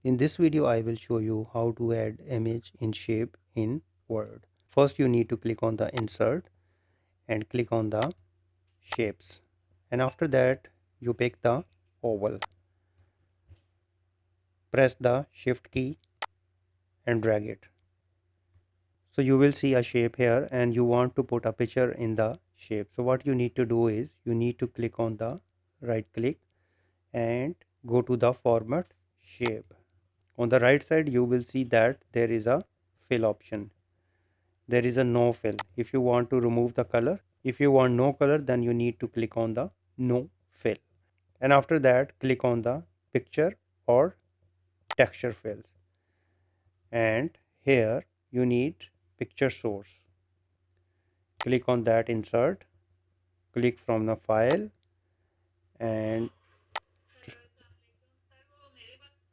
In this video, I will show you how to add image in shape in Word. First, you need to click on the insert and click on the shapes. And after that, you pick the oval. Press the shift key and drag it. So you will see a shape here and you want to put a picture in the shape. So what you need to do is you need to click on the right click and go to the format shape. On the right side, you will see that there is a fill option. There is a no fill. If you want to remove the color, if you want no color, then you need to click on the no fill. And after that, click on the picture or texture fills. And here you need picture source. Click on that insert, click from the file and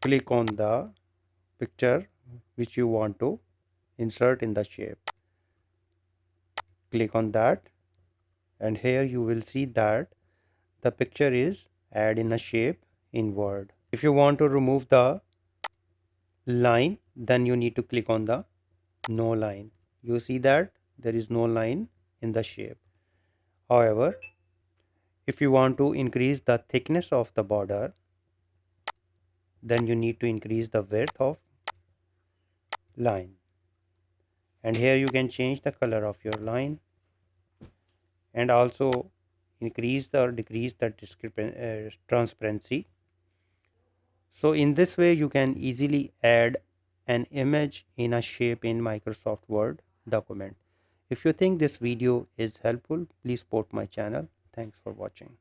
click on the picture which you want to insert in the shape. Click on that and here you will see that the picture is add in a shape in Word. If you want to remove the line, then you need to click on the no line. You see that there is no line in the shape. However, if you want to increase the thickness of the border, then you need to increase the width of line. And here you can change the color of your line and also increase or decrease the transparency. So in this way you can easily add an image in a shape in Microsoft Word document. If you think this video is helpful, please support my channel. Thanks for watching.